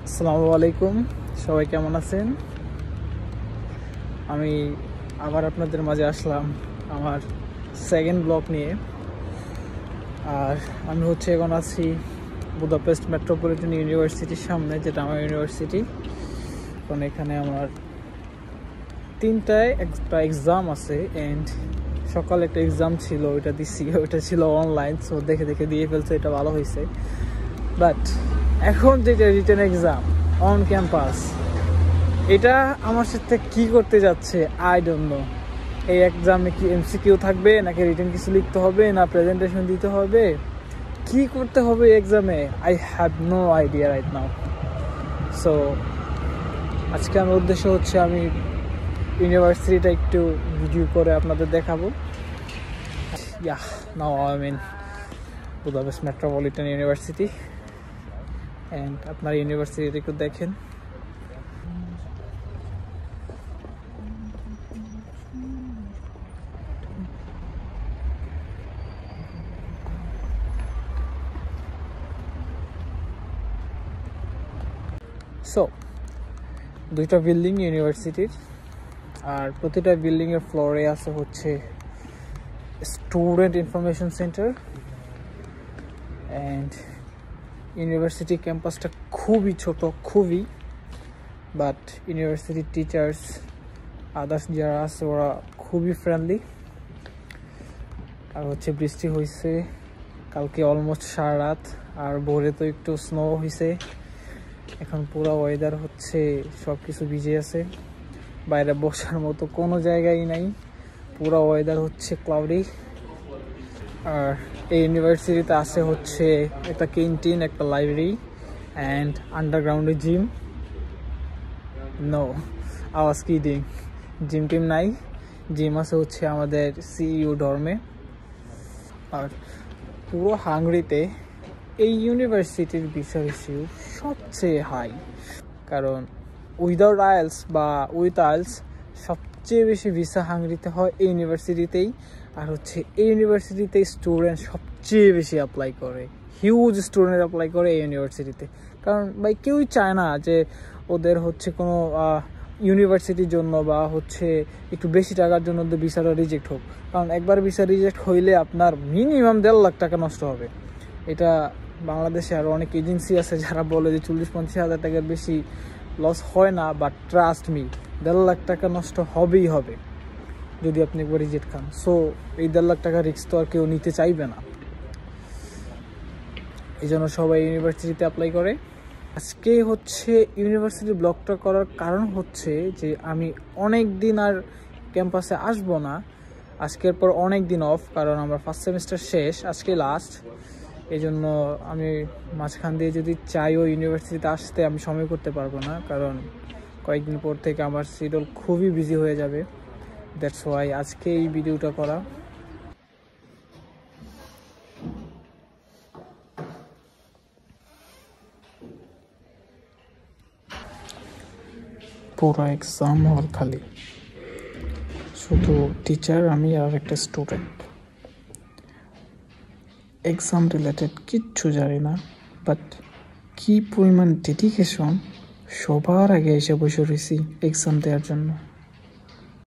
আসসালামু আলাইকুম, সবাই কেমন আছেন? আমি আবার আপনাদের মাঝে আসলাম আমার সেকেন্ড ব্লগ নিয়ে। আর আমি এখন আছি বুদাপেস্ট মেট্রোপলিটন ইউনিভার্সিটির সামনে, যেটা আমার ইউনিভার্সিটি। এখন এখানে আমার তিনটায় একটা এক্সাম আছে, অ্যান্ড সকালে একটা এক্সাম ছিল, ওইটা দিচ্ছি। ওইটা ছিল অনলাইন, সো দেখে দেখে দিয়ে ফেলছে, এটা ভালো হয়েছে। বাট এখন যেটা রিটেন এক্সাম অন ক্যাম্পাস, এটা আমার সাথে কি করতে যাচ্ছে আই ডোন্ট নো। এই এক্সামে কি এমসিকিউ থাকবে, নাকি রিটেন কিছু লিখতে হবে, না প্রেজেন্টেশন দিতে হবে, কি করতে হবে এই এক্সামে, I have no idea right now. So আজকে আমার উদ্দেশ্য হচ্ছে আমি ইউনিভার্সিটিটা একটু ভিডিও করে আপনাদের দেখাবো। Yeah, now I mean Budapest Metropolitan University, and আপনার ইউনিভার্সিটিটা একটু দেখেন। সো দুইটা বিল্ডিং ইউনিভার্সিটির, আর প্রতিটা বিল্ডিংয়ের ফ্লোরে আছে হচ্ছে student information centre. And university ক্যাম্পাসটা খুবই ছোট, খুবই। বাট ইউনিভার্সিটির টিচার্স, আদার্স যারা আছে, ওরা খুবই ফ্রেন্ডলি। আর হচ্ছে বৃষ্টি হয়েছে কালকে অলমোস্ট সারা রাত, আর ভোরে তো একটু স্নো হয়েছে। এখন পুরো ওয়েদার হচ্ছে সব কিছু ভিজে আছে, বাইরে বসার মতো কোনো জায়গাই নাই, পুরো ওয়েদার হচ্ছে ক্লাউডি। আর এই ইউনিভার্সিটিতে আছে হচ্ছে একটা ক্যান্টিন, একটা লাইব্রেরি, অ্যান্ড আন্ডারগ্রাউন্ডে gym. No, I was kidding, gym টিম নাই। জিম আছে হচ্ছে আমাদের সিইউ ডর্মে। আর পুরো হাঙ্গরিতে এই ইউনিভার্সিটির ভিসা রেশিও সবচেয়ে হাই, কারণ উইদাউট আইএলস বা উইথ আইএলস সবচেয়ে বেশি ভিসা হাঙ্গরিতে হয় এই ইউনিভার্সিটিতেই। আর হচ্ছে এই ইউনিভার্সিটিতে স্টুডেন্ট সবচেয়ে বেশি অ্যাপ্লাই করে, হিউজ স্টুডেন্ট অ্যাপ্লাই করে এই ইউনিভার্সিটিতে। কারণ ভাই কেউই চায় না যে ওদের হচ্ছে কোনো ইউনিভার্সিটির জন্য বা হচ্ছে একটু বেশি টাকার জন্য ওদের ভিসাটা রিজেক্ট হোক। কারণ একবার ভিসা রিজেক্ট হইলে আপনার মিনিমাম 1.5 লাখ টাকা নষ্ট হবে। এটা বাংলাদেশে আরও অনেক এজেন্সি আছে যারা বলে যে 40-50 হাজার টাকার বেশি লস হয় না, বাট ট্রাস্ট মি, 1.5 লাখ টাকা নষ্ট হবেই হবে যদি আপনি একবার রিজেক্ট খান। সো এই 1.5 লাখ টাকা রিস্ক তো আর কেউ নিতে চাইবে না, এই জন্য সবাই ইউনিভার্সিটিতে অ্যাপ্লাই করে। আজকে হচ্ছে ইউনিভার্সিটি ব্লগটা করার কারণ হচ্ছে যে আমি অনেক দিন আর ক্যাম্পাসে আসবো না, আজকের পর অনেক দিন অফ, কারণ আমরা ফার্স্ট সেমিস্টার শেষ, আজকে লাস্ট। এই জন্য আমি মাঝখান দিয়ে যদি চাইও ইউনিভার্সিটিতে আসতে, আমি সময় করতে পারবো না, কারণ কয়েকদিন পর থেকে আমার শিডিউল খুবই বিজি হয়ে যাবে। দ্যাটস ওয়াই আজকে এই ভিডিওটা করা। পুরো এক্সাম হল খালি, শুধু টিচার, আমি আর একটা স্টুডেন্ট। এক্সাম রিলেটেড কিচ্ছু জানি না, বাট কি পরিমাণ ডেডিকেশন, সবার আগে এসে বসে রয়েছি এক্সাম দেওয়ার জন্য।